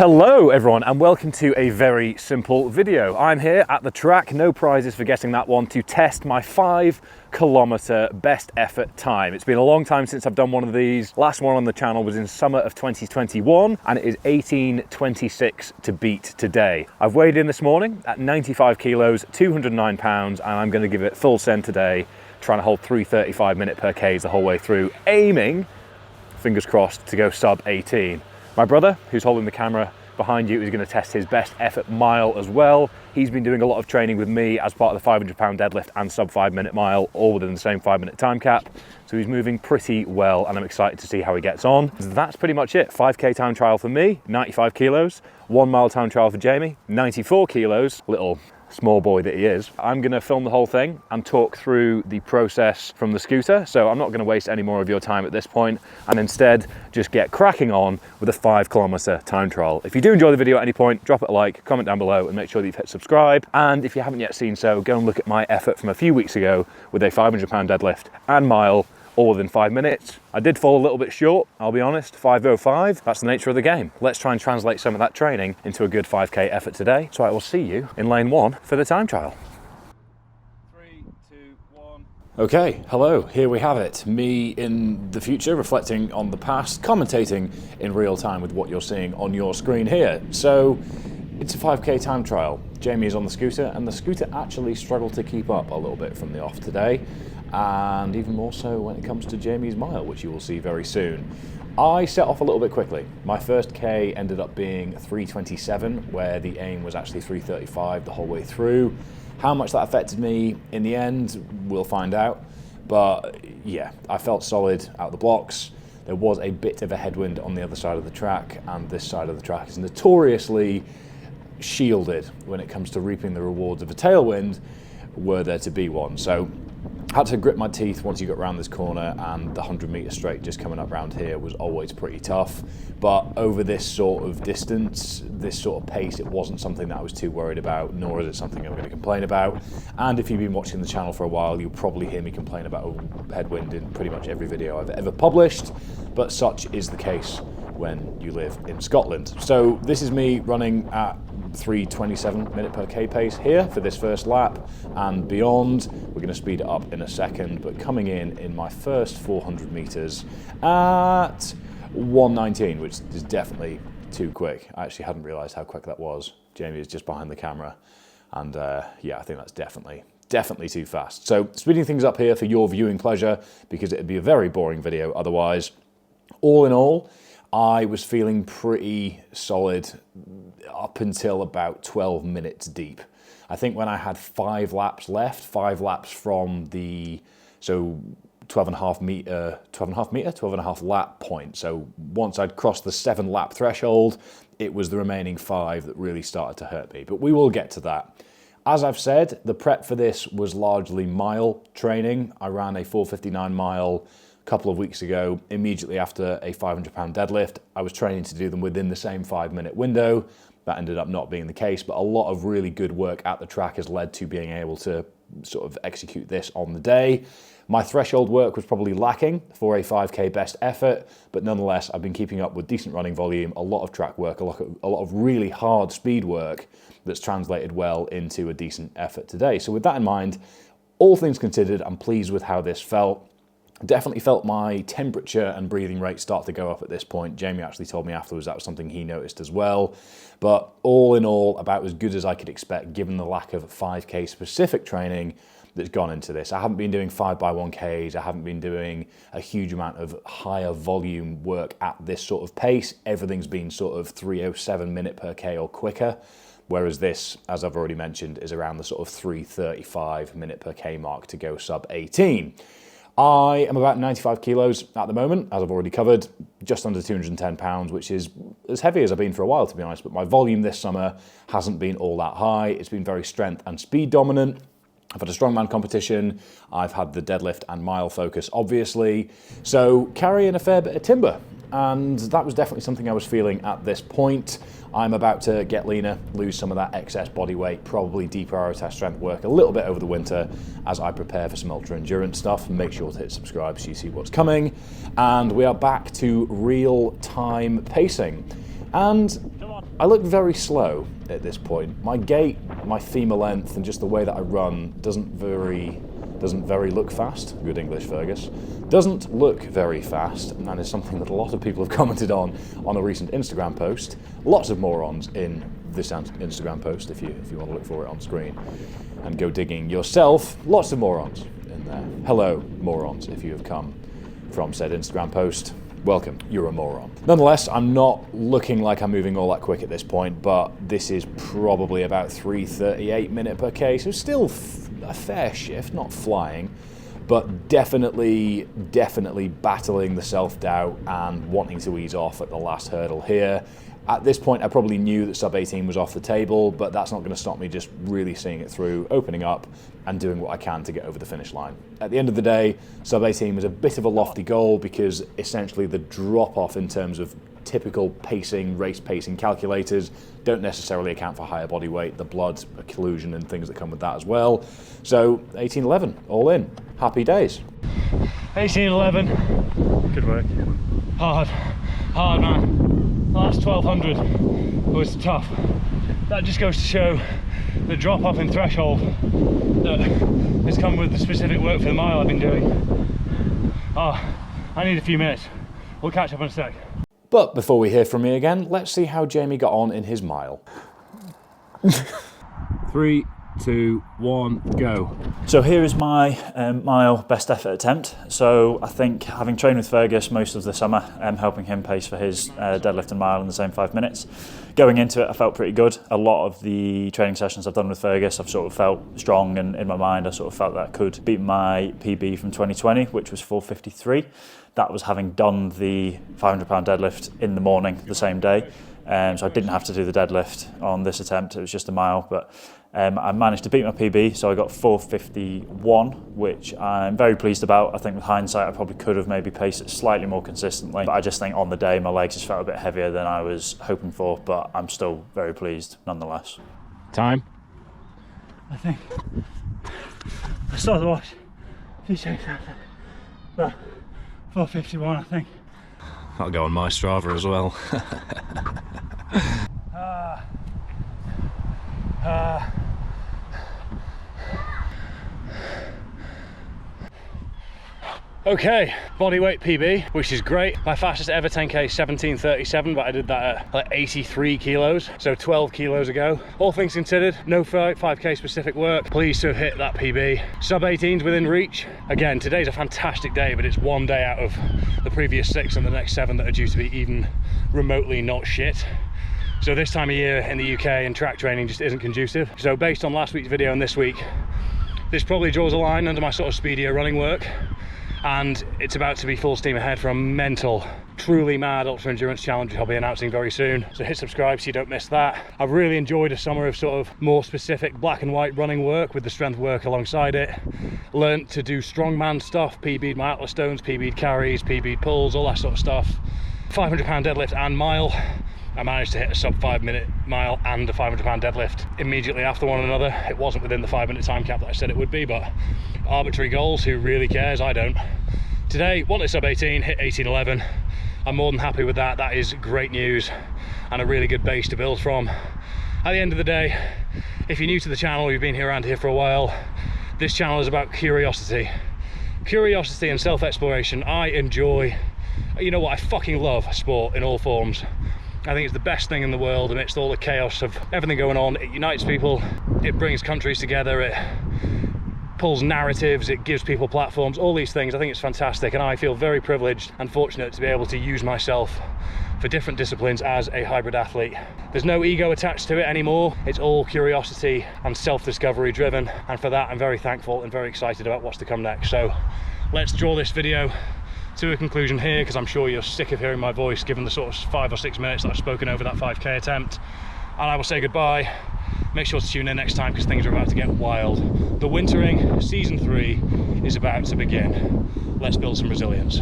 Hello everyone and welcome to a very simple video. I'm here at the track, no prizes for getting that one, to test my 5-kilometer best effort time. It's been a long time since I've done one of these. Last one on the channel was in summer of 2021 and it is 18:26 to beat today. I've weighed in this morning at 95 kilos, 209 pounds, and I'm going to give it full send today, trying to hold 3:35 minute per Ks the whole way through, aiming, fingers crossed, to go sub 18. My brother, who's holding the camera behind you, is going to test his best effort mile as well. He's been doing a lot of training with me as part of the 500-pound deadlift and sub 5-minute mile, all within the same 5-minute time cap. So he's moving pretty well and I'm excited to see how he gets on. That's pretty much it. 5K time trial for me, 95 kilos. 1 mile time trial for Jamie, 94 kilos. Little small boy that he is. I'm going to film the whole thing and talk through the process from the scooter, so I'm not going to waste any more of your time at this point and instead just get cracking on with a 5-kilometer time trial. If you do enjoy the video at any point, drop it a like, comment down below and make sure that you've hit subscribe, and if you haven't yet seen so, go and look at my effort from a few weeks ago with a 500-pound deadlift and mile, all within 5 minutes. I did fall a little bit short, I'll be honest, 5:05. That's the nature of the game. Let's try and translate some of that training into a good 5K effort today. So I will see you in lane 1 for the time trial. 3, 2, 1. Okay, hello, here we have it. Me in the future, reflecting on the past, commentating in real time with what you're seeing on your screen here. So it's a 5K time trial. Jamie is on the scooter and the scooter actually struggled to keep up a little bit from the off today. And even more so when it comes to Jamie's mile, which you will see very soon. I set off a little bit quickly. My first K ended up being 3:27, where the aim was actually 3:35 the whole way through. How much that affected me in the end, we'll find out. But yeah, I felt solid out the blocks. There was a bit of a headwind on the other side of the track, and this side of the track is notoriously shielded when it comes to reaping the rewards of a tailwind, were there to be one. So I had to grit my teeth once you got around this corner, and the 100-meter straight just coming up around here was always pretty tough. But over this sort of distance, this sort of pace, it wasn't something that I was too worried about, nor is it something I'm going to complain about. And if you've been watching the channel for a while, you'll probably hear me complain about a headwind in pretty much every video I've ever published, but such is the case when you live in Scotland. So this is me running at 3:27 minute per K pace here for this first lap and beyond. We're going to speed it up in a second, but coming in my first 400 meters at 1:19, which is definitely too quick. I actually hadn't realized how quick that was. Jamie is just behind the camera, and yeah, I think that's definitely too fast. So speeding things up here for your viewing pleasure, because it'd be a very boring video otherwise. All in all, I was feeling pretty solid up until about 12 minutes deep. I think when I had 5 laps left, 5 laps from the 12 and a half lap point. So once I'd crossed the 7 lap threshold, it was the remaining 5 that really started to hurt me. But we will get to that. As I've said, the prep for this was largely mile training. I ran a 4:59 mile couple of weeks ago, immediately after a 500-pound deadlift. I was training to do them within the same 5-minute window. That ended up not being the case, but a lot of really good work at the track has led to being able to sort of execute this on the day. My threshold work was probably lacking for a 5K best effort, but nonetheless, I've been keeping up with decent running volume, a lot of track work, a lot of really hard speed work that's translated well into a decent effort today. So with that in mind, all things considered, I'm pleased with how this felt. Definitely felt my temperature and breathing rate start to go up at this point. Jamie actually told me afterwards that was something he noticed as well. But all in all, about as good as I could expect given the lack of 5K specific training that's gone into this. I haven't been doing 5x1Ks. I haven't been doing a huge amount of higher volume work at this sort of pace. Everything's been sort of 3:07 minute per K or quicker. Whereas this, as I've already mentioned, is around the sort of 3:35 minute per K mark to go sub 18. I am about 95 kilos at the moment, as I've already covered, just under 210 pounds, which is as heavy as I've been for a while, to be honest, but my volume this summer hasn't been all that high. It's been very strength and speed dominant. I've had a strongman competition, I've had the deadlift and mile focus, obviously, so carrying a fair bit of timber, and that was definitely something I was feeling at this point. I'm about to get leaner, lose some of that excess body weight, probably deprioritize strength work a little bit over the winter as I prepare for some ultra endurance stuff. Make sure to hit subscribe so you see what's coming. And we are back to real time pacing. And I look very slow at this point. My gait, my femur length, and just the way that I run doesn't very look fast. Good English, Fergus. Doesn't look very fast, and that is something that a lot of people have commented on a recent Instagram post. Lots of morons in this Instagram post, if you want to look for it on screen and go digging yourself. Lots of morons in there. Hello, morons, if you have come from said Instagram post. Welcome, you're a moron. Nonetheless, I'm not looking like I'm moving all that quick at this point, but this is probably about 3:38 minute per K, so still a fair shift, not flying, but definitely battling the self-doubt and wanting to ease off at the last hurdle here. At this point, I probably knew that sub 18 was off the table, but that's not going to stop me just really seeing it through, opening up and doing what I can to get over the finish line. At the end of the day, sub 18 was a bit of a lofty goal because essentially the drop off in terms of typical pacing, race pacing calculators don't necessarily account for higher body weight, the blood occlusion and things that come with that as well. So 18:11, all in. Happy days. 18:11. Good work. Hard man. The last 1200 was tough. That just goes to show the drop off in threshold that has come with the specific work for the mile I've been doing. I need a few minutes. We'll catch up in a sec. But before we hear from me again, let's see how Jamie got on in his mile. 3, 2, 1, go. So here is my mile best effort attempt. So I think having trained with Fergus most of the summer, helping him pace for his deadlift and mile in the same 5 minutes, going into it I felt pretty good. A lot of the training sessions I've done with Fergus I've sort of felt strong, and in my mind I sort of felt that I could beat my PB from 2020, which was 4:53. That was having done the 500-pound deadlift in the morning the same day. So I didn't have to do the deadlift on this attempt, it was just a mile, but I managed to beat my PB, so I got 4:51, which I'm very pleased about. I think with hindsight I probably could have maybe paced it slightly more consistently, but I just think on the day my legs just felt a bit heavier than I was hoping for, but I'm still very pleased nonetheless. Time? I think I saw the watch a few seconds after, but 4:51 I think. I'll go on my Strava as well. Okay, bodyweight PB, which is great. My fastest ever 10k 17:37, but I did that at like 83 kilos, so 12 kilos ago. All things considered, no 5k specific work. Pleased to have hit that PB. Sub 18's within reach. Again, today's a fantastic day, but it's one day out of the previous 6 and the next 7 that are due to be even remotely not shit. So this time of year in the UK and track training just isn't conducive. So based on last week's video and this week, this probably draws a line under my sort of speedier running work. And it's about to be full steam ahead for a mental, truly mad ultra endurance challenge, which I'll be announcing very soon. So hit subscribe so you don't miss that. I've really enjoyed a summer of sort of more specific black and white running work with the strength work alongside it. Learned to do strongman stuff, PB'd my Atlas stones, PB'd carries, PB'd pulls, all that sort of stuff. 500-pound deadlift and mile. I managed to hit a sub 5 minute mile and a 500-pound deadlift immediately after one another. It wasn't within the 5 minute time cap that I said it would be, but arbitrary goals, who really cares? I don't. Today, wanted sub 18, hit 18:11. I'm more than happy with that. That is great news and a really good base to build from. At the end of the day, if you're new to the channel, you've been around here for a while, this channel is about curiosity. Curiosity and self-exploration. I enjoy, you know what, I fucking love sport in all forms. I think it's the best thing in the world amidst all the chaos of everything going on. It unites people, it brings countries together, it pulls narratives, it gives people platforms, all these things. I think it's fantastic, and I feel very privileged and fortunate to be able to use myself for different disciplines as a hybrid athlete. There's no ego attached to it anymore. It's all curiosity and self-discovery driven, and for that I'm very thankful and very excited about what's to come next. So let's draw this video to a conclusion here, because I'm sure you're sick of hearing my voice given the sort of 5 or 6 minutes that I've spoken over that 5k attempt, and I will say goodbye. Make sure to tune in next time because things are about to get wild. The wintering season 3 is about to begin. Let's build some resilience.